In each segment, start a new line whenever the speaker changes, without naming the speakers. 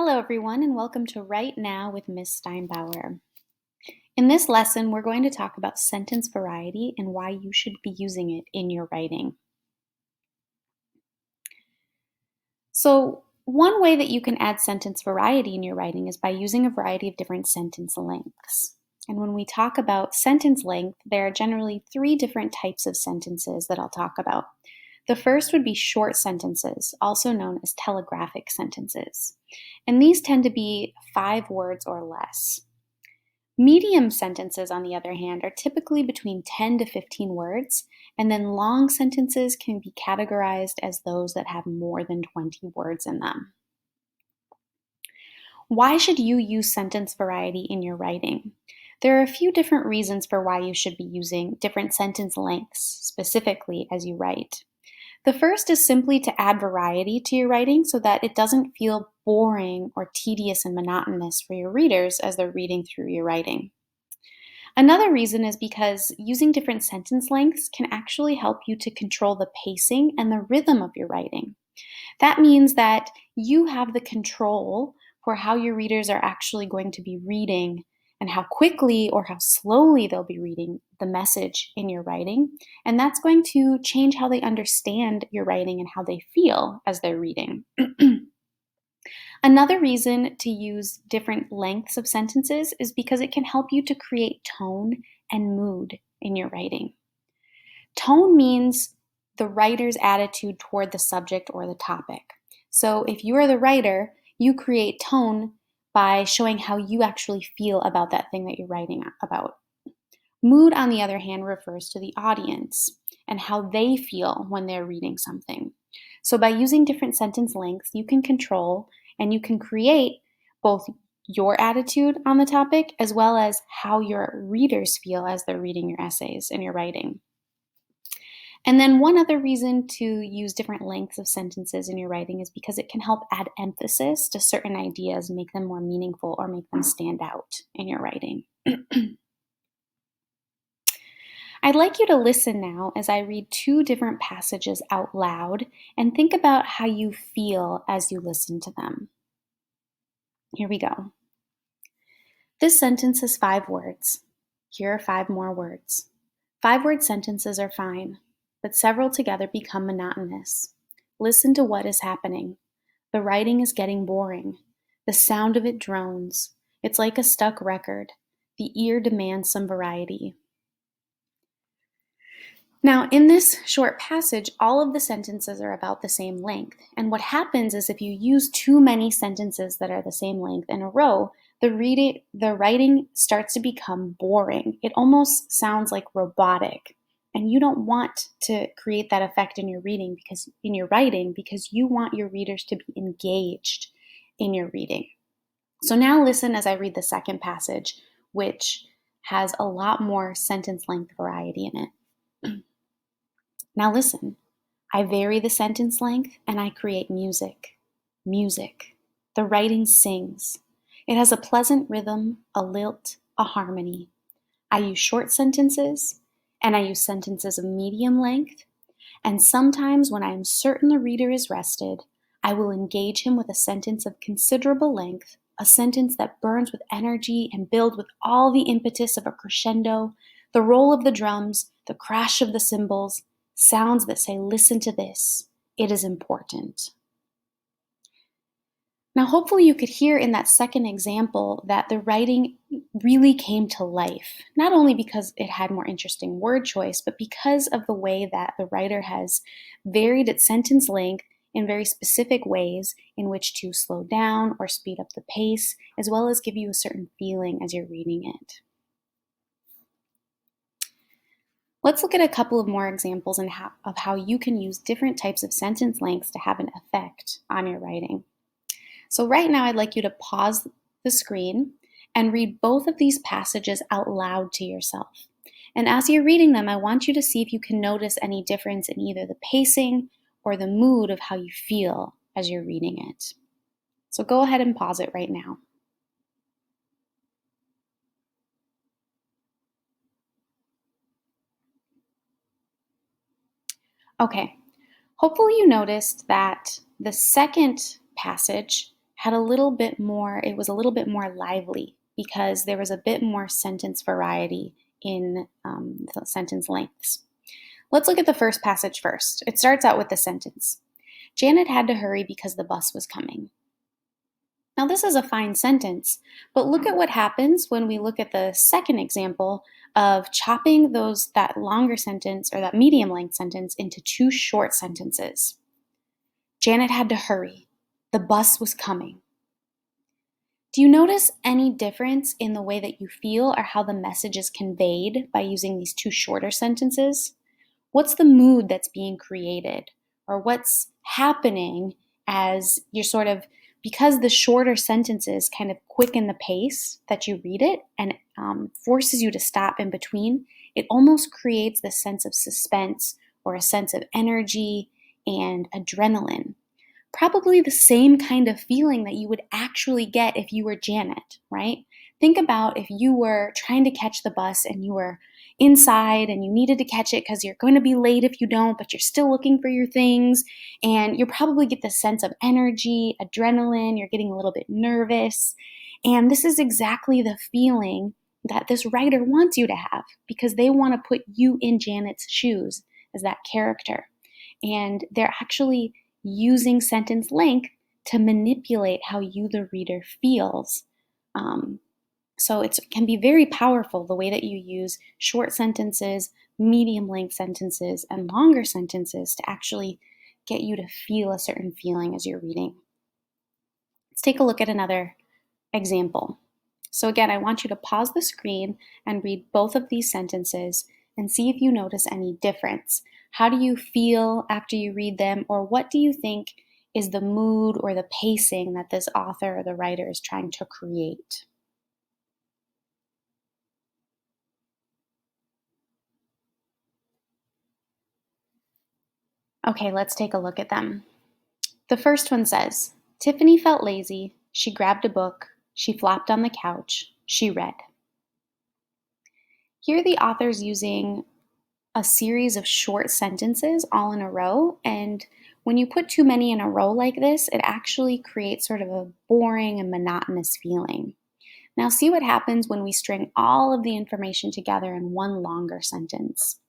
Hello, everyone, and welcome to Write Now with Miss Steinbauer. In this lesson, we're going to talk about sentence variety and why you should be using it in your writing. So, one way that you can add sentence variety in your writing is by using a variety of different sentence lengths. And when we talk about sentence length, there are generally three different types of sentences that I'll talk about. The first would be short sentences, also known as telegraphic sentences. And these tend to be 5 words or less. Medium sentences, on the other hand, are typically between 10 to 15 words, and then long sentences can be categorized as those that have more than 20 words in them. Why should you use sentence variety in your writing? There are a few different reasons for why you should be using different sentence lengths specifically as you write. The first is simply to add variety to your writing so that it doesn't feel boring or tedious and monotonous for your readers as they're reading through your writing. Another reason is because using different sentence lengths can actually help you to control the pacing and the rhythm of your writing. That means that you have the control for how your readers are actually going to be reading and how quickly or how slowly they'll be reading the message in your writing. And that's going to change how they understand your writing and how they feel as they're reading. Another reason to use different lengths of sentences is because it can help you to create tone and mood in your writing. Tone means the writer's attitude toward the subject or the topic. So if you are the writer, you create tone by showing how you actually feel about that thing that you're writing about. Mood, on the other hand, refers to the audience and how they feel when they're reading something. So by using different sentence lengths, you can control and you can create both your attitude on the topic as well as how your readers feel as they're reading your essays and your writing. And then one other reason to use different lengths of sentences in your writing is because it can help add emphasis to certain ideas, make them more meaningful or make them stand out in your writing. I'd like you to listen now as I read 2 different passages out loud and think about how you feel as you listen to them. Here we go. This sentence is 5 words. Here are 5 more words. 5-word sentences are fine, but several together become monotonous. Listen to what is happening. The writing is getting boring. The sound of it drones. It's like a stuck record. The ear demands some variety. Now, in this short passage, all of the sentences are about the same length. And what happens is if you use too many sentences that are the same length in a row, the writing starts to become boring. It almost sounds like robotic. And you don't want to create that effect in your writing because you want your readers to be engaged in your reading. So now listen as I read the second passage, which has a lot more sentence length variety in it. Now listen. I vary the sentence length and I create music. Music. The writing sings. It has a pleasant rhythm, a lilt, a harmony. I use short sentences and I use sentences of medium length. And sometimes when I am certain the reader is rested, I will engage him with a sentence of considerable length, a sentence that burns with energy and builds with all the impetus of a crescendo, the roll of the drums, the crash of the cymbals, sounds that say, listen to this, it is important. Now, hopefully you could hear in that second example that the writing really came to life, not only because it had more interesting word choice, but because of the way that the writer has varied its sentence length in very specific ways in which to slow down or speed up the pace, as well as give you a certain feeling as you're reading it. Let's look at a couple of more examples of how you can use different types of sentence lengths to have an effect on your writing. So right now I'd like you to pause the screen and read both of these passages out loud to yourself. And as you're reading them, I want you to see if you can notice any difference in either the pacing or the mood of how you feel as you're reading it. So go ahead and pause it right now. Okay, hopefully you noticed that the second passage had a little bit more, it was a little bit more lively because there was a bit more sentence variety in the sentence lengths. Let's look at the first passage first. It starts out with the sentence. Janet had to hurry because the bus was coming. Now, this is a fine sentence, but look at what happens when we look at the second example of chopping that longer sentence or that medium length sentence into two short sentences. Janet had to hurry. The bus was coming. Do you notice any difference in the way that you feel or how the message is conveyed by using these two shorter sentences? What's the mood that's being created? Or what's happening as you're because the shorter sentences kind of quicken the pace that you read it and forces you to stop in between, it almost creates this sense of suspense or a sense of energy and adrenaline. Probably the same kind of feeling that you would actually get if you were Janet, right? Think about if you were trying to catch the bus and you were inside and you needed to catch it because you're going to be late if you don't, but you're still looking for your things, and you probably get this sense of energy, adrenaline, you're getting a little bit nervous. And this is exactly the feeling that this writer wants you to have because they want to put you in Janet's shoes as that character. And they're actually using sentence length to manipulate how you, the reader, feels. So it can be very powerful the way that you use short sentences, medium length sentences, and longer sentences to actually get you to feel a certain feeling as you're reading. Let's take a look at another example. So again, I want you to pause the screen and read both of these sentences and see if you notice any difference. How do you feel after you read them, or what do you think is the mood or the pacing that this author or the writer is trying to create? Okay, let's take a look at them. The first one says, Tiffany felt lazy. She grabbed a book. She flopped on the couch. She read. Here the author's using a series of short sentences all in a row, and when you put too many in a row like this, it actually creates sort of a boring and monotonous feeling. Now see what happens when we string all of the information together in one longer sentence.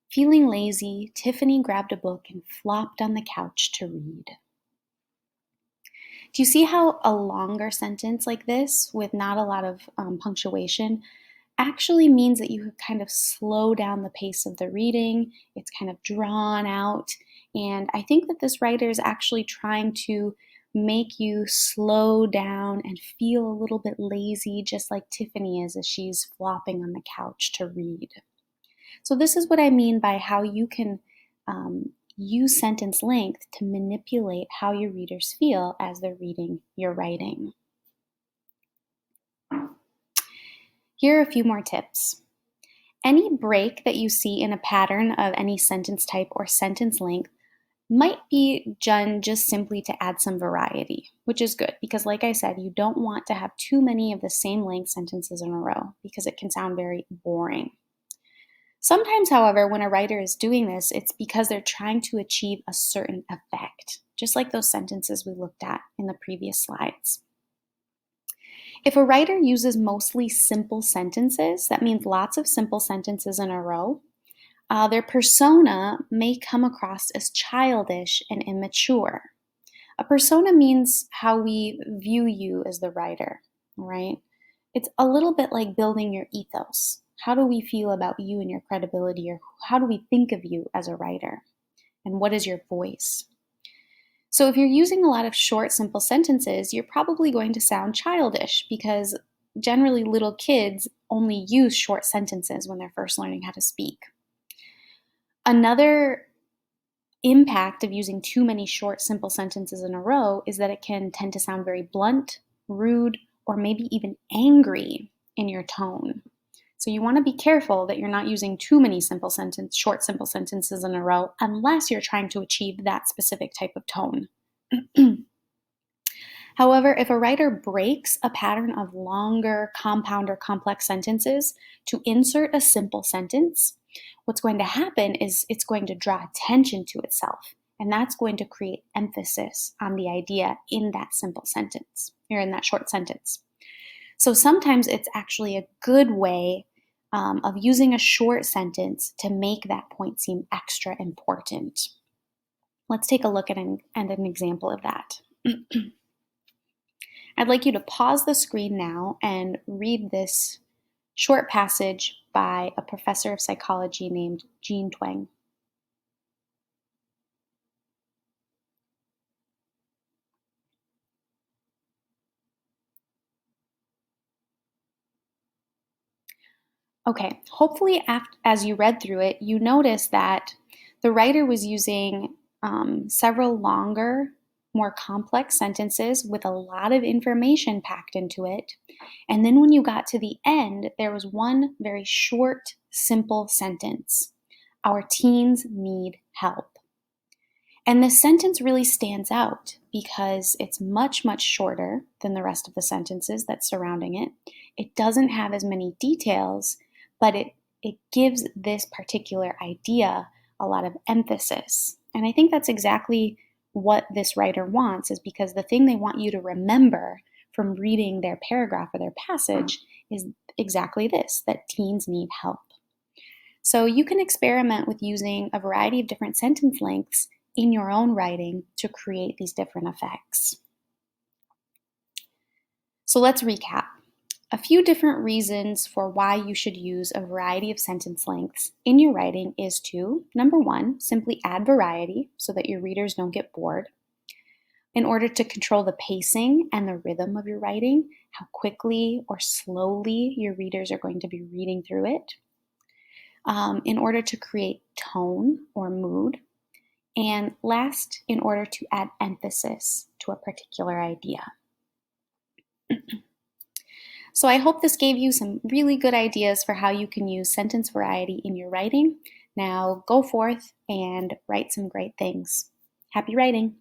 Feeling lazy, Tiffany grabbed a book and flopped on the couch to read. Do you see how a longer sentence like this, with not a lot of punctuation, actually means that you kind of slow down the pace of the reading? It's kind of drawn out. And I think that this writer is actually trying to make you slow down and feel a little bit lazy, just like Tiffany is as she's flopping on the couch to read. So this is what I mean by how you can use sentence length to manipulate how your readers feel as they're reading your writing. Here are a few more tips. Any break that you see in a pattern of any sentence type or sentence length might be done just simply to add some variety, which is good because, like I said, you don't want to have too many of the same length sentences in a row because it can sound very boring. Sometimes, however, when a writer is doing this, it's because they're trying to achieve a certain effect, just like those sentences we looked at in the previous slides. If a writer uses mostly simple sentences, that means lots of simple sentences in a row, their persona may come across as childish and immature. A persona means how we view you as the writer, right? It's a little bit like building your ethos. How do we feel about you and your credibility, or how do we think of you as a writer? And what is your voice? So if you're using a lot of short, simple sentences, you're probably going to sound childish because generally little kids only use short sentences when they're first learning how to speak. Another impact of using too many short, simple sentences in a row is that it can tend to sound very blunt, rude, or maybe even angry in your tone. So you want to be careful that you're not using too many short, simple sentences in a row unless you're trying to achieve that specific type of tone. However, if a writer breaks a pattern of longer, compound, or complex sentences to insert a simple sentence, what's going to happen is it's going to draw attention to itself And that's going to create emphasis on the idea in that simple sentence, or in that short sentence. So sometimes it's actually a good way of using a short sentence to make that point seem extra important. Let's take a look at an example of that. I'd like you to pause the screen now and read this short passage by a professor of psychology named Jean Twenge. Okay, hopefully as you read through it, you noticed that the writer was using several longer, more complex sentences with a lot of information packed into it. And then when you got to the end, there was one very short, simple sentence. Our teens need help. And this sentence really stands out because it's much, much shorter than the rest of the sentences that's surrounding it. It doesn't have as many details, but it gives this particular idea a lot of emphasis. And I think that's exactly what this writer wants, is because the thing they want you to remember from reading their paragraph or their passage is exactly this, that teens need help. So you can experiment with using a variety of different sentence lengths in your own writing to create these different effects. So let's recap. A few different reasons for why you should use a variety of sentence lengths in your writing is to, number one, simply add variety so that your readers don't get bored. In order to control the pacing and the rhythm of your writing, how quickly or slowly your readers are going to be reading through it. In order to create tone or mood. And last, in order to add emphasis to a particular idea. So I hope this gave you some really good ideas for how you can use sentence variety in your writing. Now go forth and write some great things. Happy writing!